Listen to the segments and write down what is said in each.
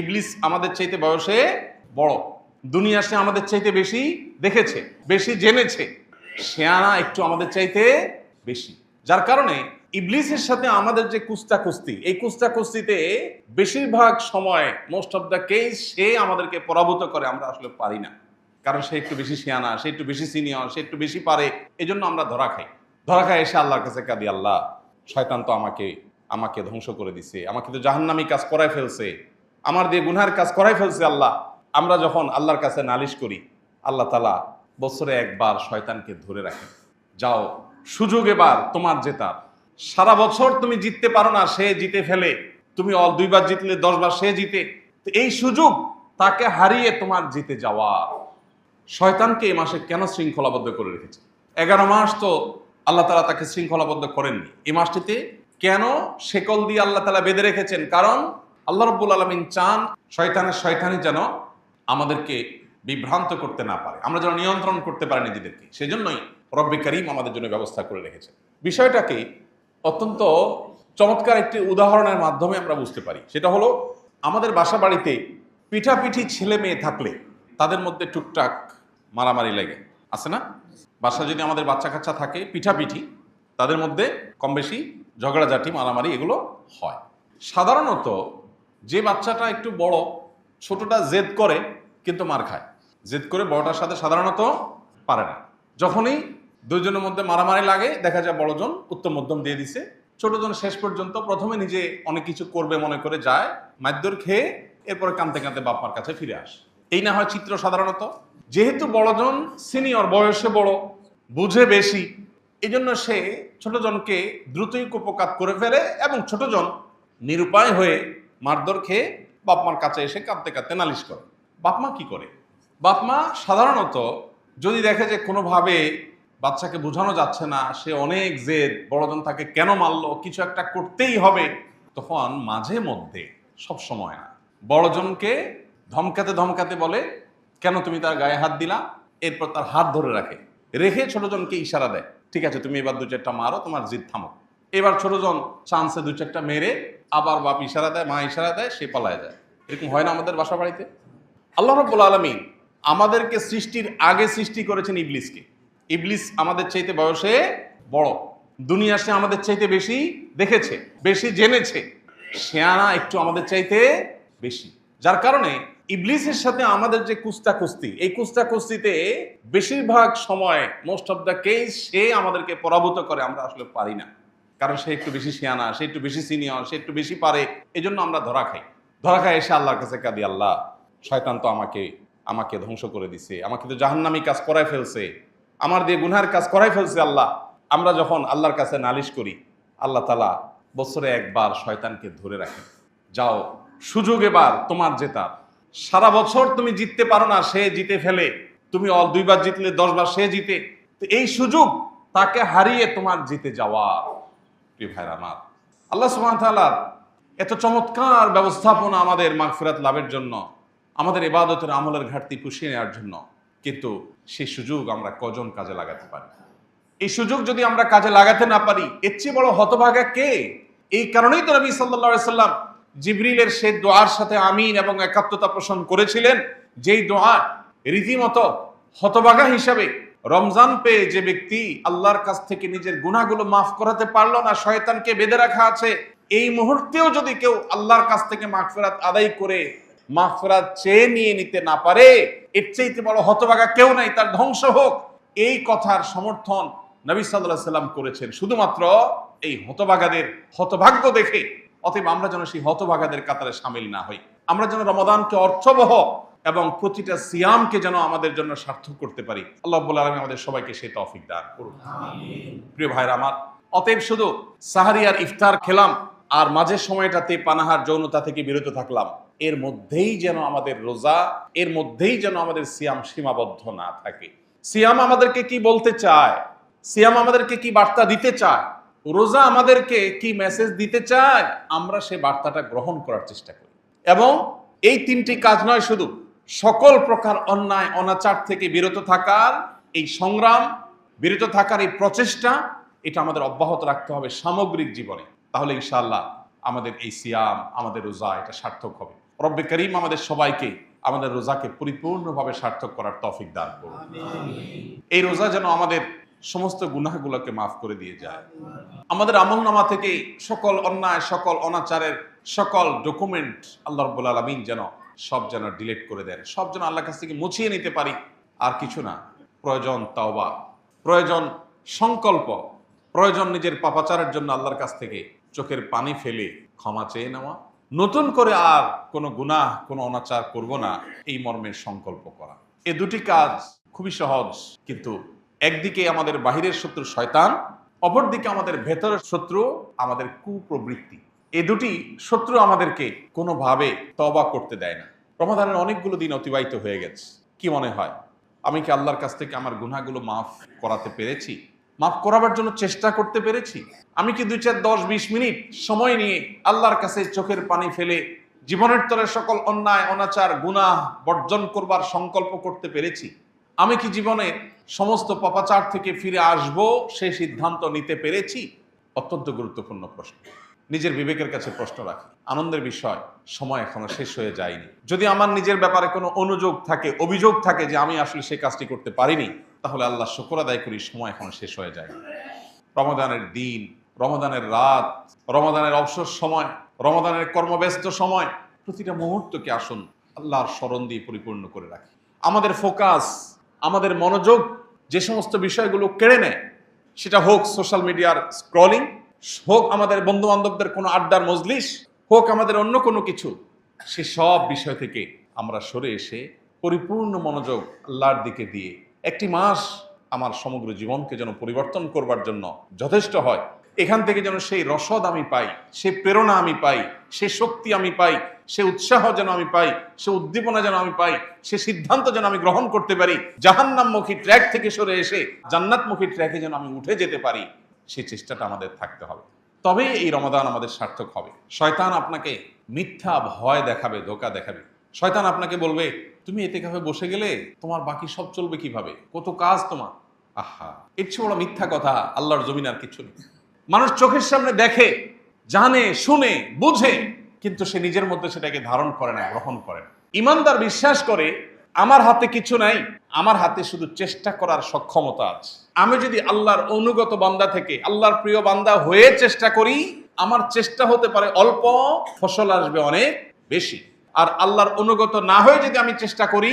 ইবলিস আমাদের চাইতে বয়সে বড়, দুনিয়া সে আমাদের চাইতে বেশি দেখেছে, বেশি জেনেছে, শেয়ানা একটু আমাদের চাইতে বেশি। যার কারণে ইবলিসের সাথে আমাদের যে কুস্তি, এই কুস্তিতে বেশিরভাগ সময় মোস্ট অফ দ্য কেস সে আমাদেরকে পরাভূত করে, আমরা আসলে পারি না। কারণ সে একটু বেশি শেয়ানা, সে একটু বেশি সিনিয়র, সে একটু বেশি পারে, এজন্য আমরা ধরা খাই এসে আল্লাহর কাছে কাঁদি, আল্লাহ শয়তান তো আমাকে ধ্বংস করে দিছে, আমাকে তো জাহান্নামী কাজ করাই ফেলছে, আমার দিয়ে গুনহার কাজ করাই ফেলছে। আল্লাহ, আমরা যখন আল্লাহর কাছে নালিশ করি, আল্লাহ তাআলা বছরে একবার শয়তানকে ধরে রাখেন, যাও সুযোগ এবার তোমার জেতার, সারা বছর তুমি জিততে পারো না, সে জিতে ফেলে, তুমি 2বার জিতলে 10 বার সে জিতে, তো এই সুযোগ তাকে হারিয়ে তোমার জিতে যাওয়া। শয়তানকে এই মাসে কেন শৃঙ্খলাবদ্ধ করে রেখেছে? 11 মাস তো আল্লাহ তাআলা তাকে শৃঙ্খলাবদ্ধ করেননি, এই মাসটিতে কেন শেকল দিয়ে আল্লাহ তাআলা বেঁধে রেখেছেন? কারণ আল্লাহ রাব্বুল আলামিন চান শয়তানি যেন আমাদেরকে বিভ্রান্ত করতে না পারে, আমরা যেন নিয়ন্ত্রণ করতে পারি নিজেদেরকে, সেজন্যই রব্বে কারীম আমাদের জন্য ব্যবস্থা করে রেখেছেন। বিষয়টাকে অত্যন্ত চমৎকার একটি উদাহরণের মাধ্যমে আমরা বুঝতে পারি। সেটা হলো, আমাদের বাসা বাড়িতে পিঠাপিঠি ছেলে মেয়ে থাকলে তাদের মধ্যে টুকটাক মারামারি লাগে, আছে না? বাসা যদি আমাদের বাচ্চা কাচ্চা থাকে, পিঠাপিঠি, তাদের মধ্যে কম বেশি ঝগড়াঝাটি মারামারি এগুলো হয়। সাধারণত যে বাচ্চাটা একটু বড়, ছোটটা জেদ করে কিন্তু মার খায়, জেদ করে বড়টার সাথে সাধারণত পারে না। যখনই দুইজনের মধ্যে মারামারি লাগে, দেখা যায় বড়জন উত্তম মধ্যম দিয়ে দিছে, ছোটজন শেষ পর্যন্ত প্রথমে নিজে অনেক কিছু করবে মনে করে যায়, মারধর খেয়ে এরপরে কাঁদতে কাঁদতে বাপ মার কাছে ফিরে আসে। এই না হয় চিত্র সাধারণত। যেহেতু বড়জন সিনিয়র, বয়সে বড়, বুঝে বেশি, এই জন্য সে ছোটজনকে দ্রুতই কুপকাত করে ফেলে এবং ছোটজন নিরুপায় হয়ে মারধর খেয়ে বাপ মার কাছে এসে কাঁদতে কাঁদতে নালিশ করে। বাপ মা কি করে? বাপ মা সাধারণত যদি দেখে যে কোনোভাবে বাচ্চাকে বোঝানো যাচ্ছে না, সে অনেক জেদ, বড়জন তাকে কেন মারলো, কিছু একটা করতেই হবে, তখন মাঝে মধ্যে, সব সময় না, বড়জনকে ধমকাতে বলে, কেন তুমি তার গায়ে হাত দিলা? এরপর তার হাত ধরে রেখে ছোটজনকে ইশারা দেয়, ঠিক আছে তুমি এবার 2-4টা মারো, তোমার জিদ থামো। এবার ছোটজন চান্সে 2-4টা মেরে আবার বাপ ইশারা দেয়, মা ইশারা দেয়, সে পালায় যায়। এরকম হয় না আমাদের বাসা বাড়িতে? আল্লাহ রাব্বুল আলামিন আমাদেরকে সৃষ্টির আগে সৃষ্টি করেছেন ইবলিসকে। ইবলিস আমাদের চাইতে বয়সে বড়, দুনিয়া সে আমাদের চাইতে বেশি দেখেছে, বেশি জেনেছে, শেয়ানা একটু আমাদের চাইতে বেশি। যার কারণে ইবলিসের সাথে আমাদের যে কুস্তি, এই কুস্তিতে বেশিরভাগ সময় মোস্ট অফ দ্য কেস সে আমাদেরকে পরাভূত করে, আমরা আসলে পারি না। কারণ সে একটু বেশি শেয়ানা, সে একটু বেশি সিনিয়র, সে একটু বেশি পারে, এজন্য আমরা ধরা খাই এসে আল্লাহর কাছে কাঁদি, আল্লাহ শয়তান তো আমাকে ধ্বংস করে দিছে, আমাকে তো জাহান্নামী কাজ করাই ফেলছে, আমার দিয়ে গুনহার কাজ করাই ফেলছে। আল্লাহ, আমরা যখন আল্লাহর কাছে নালিশ করি, আল্লাহ তাআলা বছরে একবার শয়তানকে ধরে রাখেন, যাও সুযোগ এবার তোমার জেতার, সারা বছর তুমি জিততে পারো না, সে জিতে ফেলে, তুমি 2বার জিতলে 10 বার সে জিতে, তো এই সুযোগ তাকে হারিয়ে তোমার জিতে যাওয়া। প্রিয় ভাইরা আমার, আল্লাহ সুবহানাহু ওয়া তাআলা এত চমৎকার ব্যবস্থাপনা আমাদের মাগফিরাত লাভের জন্য, আমাদের ইবাদতের আমলের ঘাটতি পুষিয়ে নেওয়ার জন্য, কিন্তু সেই সুযোগ আমরা কজন কাজে লাগাতে পারি? এই সুযোগ যদি আমরা কাজে লাগাতে না পারি, এর চেয়ে বড় হতভাগা কে? এই কারণেই তো নবী সাল্লাল্লাহু আলাইহি সাল্লাম জিবরিলের সেই দোয়ার সাথে আমিন এবং একাত্মতা পোষণ করেছিলেন, যেই দোয়া রীতিমতো হতভাগা হিসাবে রমজান পেয়ে যে ব্যক্তি আল্লাহর কাছ থেকে নিজের গুনাহগুলো মাফ করাতে পারলো না, শয়তানকে বেঁধে রাখা আছে, এই মুহূর্তেও যদি কেউ আল্লাহর কাছ থেকে মাগফিরাত আদায় করে মাগফিরাত চেয়ে নিয়ে নিতে না পারে, এর চাইতে বড় হতভাগা কেউ নাই, তার ধ্বংস হোক। এই কথার সমর্থন নবী সাল্লাল্লাহু আলাইহি সাল্লাম করেছেন শুধুমাত্র এই হতভাগ্য দেখে। অতএব আমরা যেন সেই হতভাগাদের কাতারে শামিল না হই, আমরা যেন রমাদানকে অর্থবহ এবং প্রতিটা সিয়ামকে যেন আমাদের জন্য সার্থক করতে পারি। আল্লাহ রাব্বুল আলামিন আমাদের সবাইকে সেই তৌফিক দান করুন। প্রিয় ভাইরা আমার, অতএব শুধু সাহারি আর ইফতার খেলাম আর মাঝের সময়টাতে পানাহার যৌনতা থেকে বিরত থাকলাম, এর মধ্যেই যেন আমাদের রোজা, এর মধ্যেই যেন আমাদের সিয়াম সীমাবদ্ধ না থাকে। সিয়াম আমাদেরকে কি বলতে চায়, সিয়াম আমাদেরকে কি বার্তা দিতে চায়, রোজা আমাদেরকে কি মেসেজ দিতে চায়, আমরা সেই বার্তাটা গ্রহণ করার চেষ্টা করি। এবং এই 3টি কাজ নয়, শুধু সকল প্রকার অন্যায় অনাচার থেকে বিরত থাকার এই সংগ্রাম, বিরত থাকার এই প্রচেষ্টা, এটা আমাদের অব্যাহত রাখতে হবে সামগ্রিক জীবনে। তাহলে ইনশাআল্লাহ আমাদের এই সিয়াম, আমাদের রোজা এটা সার্থক হবে। রব্বে করিম আমাদের সবাইকে আমাদের রোজাকে পরিপূর্ণভাবে সার্থক করার তৌফিক দান করুন। এই রোজা যেন আমাদের সমস্ত গুনাহগুলোকে মাফ করে দিয়ে যায়। আমাদের আমলনামা থেকে সকল অন্যায়, সকল অনাচারের সকল ডকুমেন্ট আল্লাহ রাব্বুল আলামিন যেন সব যেন ডিলিট করে দেন, সব যেন আল্লাহর কাছ থেকে মুছিয়ে নিতে পারি। আর কিছু না, প্রয়োজন তাওবা, প্রয়োজন সংকল্প, প্রয়োজন নিজের পাপাচারের জন্য আল্লাহর কাছ থেকে চোখের পানি ফেলে ক্ষমা চেয়ে নেওয়া, নতুন করে আর কোনো গুনাহ, কোনো অনাচার করব না, এই মর্মের সংকল্প করা। এই দুটি কাজ খুবই সহজ, কিন্তু একদিকে আমাদের বাহিরের শত্রু শয়তান, অপরদিকে আমাদের ভেতরের শত্রু আমাদের কুপ্রবৃত্তি। এই দুটি শত্রু আমাদেরকে কোনোভাবে তওবা করতে দেয় না। রমাদানের অনেকগুলো দিন অতিবাহিত হয়ে গেছে, কি মনে হয় আমি কি আল্লাহর কাছ থেকে আমার গুনাহগুলো মাফ করাতে পেরেছি? মাফ করাবার জন্য চেষ্টা করতে পেরেছি? আমি কি 2, 4, 10, 20 মিনিট সময় নিয়ে আল্লাহর কাছে চোখের পানি ফেলে জীবনের তরে সকল অন্যায়, অনাচার, গুনাহ বর্জন করবার সংকল্প করতে পেরেছি? আমি কি জীবনে সমস্ত পাপাচার থেকে ফিরে আসব সেই সিদ্ধান্ত নিতে পেরেছি? অত্যন্ত গুরুত্বপূর্ণ প্রশ্ন। নিজের বিবেকের কাছে প্রশ্ন রাখি। আনন্দের বিষয়, সময় এখনো শেষ হয়ে যায়নি। যদি আমার নিজের ব্যাপারে কোনো অনুযোগ থাকে, অভিযোগ থাকে যে আমি আসলে সেই কাজটি করতে পারিনি, তাহলে আল্লাহ শুকর আদায় করি, সময় এখনো শেষ হয়ে যায়নি। রমাদানের দিন, রমাদানের রাত, রমাদানের অবসর সময়, রমাদানের কর্মব্যস্ত সময়, প্রতিটা মুহূর্তকে আসুন আল্লাহর স্মরণ দিয়ে পরিপূর্ণ করে রাখি। আমাদের ফোকাস, আমাদের মনোযোগ যে সমস্ত বিষয়গুলো কেড়ে নেয়, সেটা হোক সোশ্যাল মিডিয়ার স্ক্রলিং, হোক আমাদের বন্ধু বান্ধবদের কোনো আড্ডার মজলিস, হোক আমাদের অন্য কোনো কিছু, সে সব বিষয় থেকে আমরা সরে এসে পরিপূর্ণ মনোযোগ আল্লাহর দিকে দিয়ে একটি মাস আমার সমগ্র জীবনকে যেন পরিবর্তন করবার জন্য যথেষ্ট হয়। এখান থেকে যেন সেই রসদ আমি পাই, সেই প্রেরণা আমি পাই, সেই শক্তি আমি পাই, সে উৎসাহ যেন আমি পাই, সে উদ্দীপনা যেন আমি পাই, সে সিদ্ধান্ত যেন আমি গ্রহণ করতে পারি, জাহান্নামমুখী ট্র্যাক থেকে সরে এসে জান্নাতমুখী ট্র্যাকে যেন আমি উঠে যেতে পারি, সেই চেষ্টাটা আমাদের থাকতে হবে। তবে এই রমাদান আমাদের সার্থক হবে। শয়তান আপনাকে মিথ্যা ভয় দেখাবে, ধোঁকা দেখাবে। শয়তান আপনাকে বলবে, তুমি এতেকাফে বসে গেলে তোমার বাকি সব চলবে কিভাবে, কত কাজ তোমার। আহা, এর চেয়ে বড় মিথ্যা কথা আল্লাহর জমিন আর কিছু নেই। মানুষ চোখের সামনে দেখে, জানে, শুনে, বুঝে, কিন্তু সে নিজের মধ্যে সেটাকে ধারণ করে না, গ্রহণ করে না। ইমানদার বিশ্বাস করে, আমার হাতে কিছু নাই, আমার হাতে শুধু চেষ্টা করার সক্ষমতা আছে। আমি যদি আল্লাহর অনুগত বান্দা থেকে আল্লাহর প্রিয় বান্দা হয়ে চেষ্টা করি, আমার চেষ্টা হতে পারে অল্প, ফসল আসবে অনেক বেশি। আর আল্লাহর অনুগত না হয়ে যদি আমি চেষ্টা করি,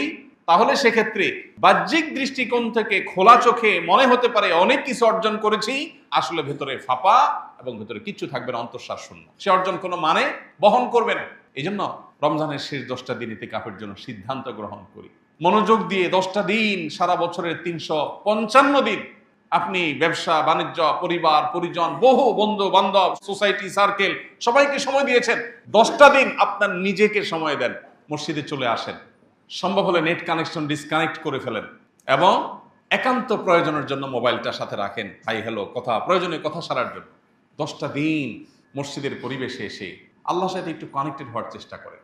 তাহলে সেক্ষেত্রে বাহ্যিক দৃষ্টিকোণ থেকে খোলা চোখে মনে হতে পারে অনেক কিছু অর্জন করেছি, আসলে ভেতরে ফাঁপা এবং ভেতরে কিচ্ছু থাকবে না, অন্তঃশ্বাস শূন্য। সে অর্জন কোনো মানে বহন করবে না। এই জন্য রমজানের শেষ 10টা দিন ইতিকাফের জন্য সিদ্ধান্ত গ্রহণ করি। মনোযোগ দিয়ে 10টা দিন, সারা বছরের 355 দিন আপনি ব্যবসা বাণিজ্য, পরিবার পরিজন, বহু বন্ধু বান্ধব, সোসাইটি সার্কেল, সবাইকে সময় দিয়েছেন। 10টা দিন আপনার নিজেকে সময় দেন, মসজিদে চলে আসেন, সম্ভব হলে নেট কানেকশন ডিসকানেক্ট করে ফেলেন এবং একান্ত প্রয়োজনের জন্য মোবাইলটা সাথে রাখেন, হাই হ্যালো কথা, প্রয়োজনীয় কথা সারার জন্য। 10টা দিন মসজিদের পরিবেশে এসে আল্লাহর সাথে একটু কানেক্টেড হওয়ার চেষ্টা করেন।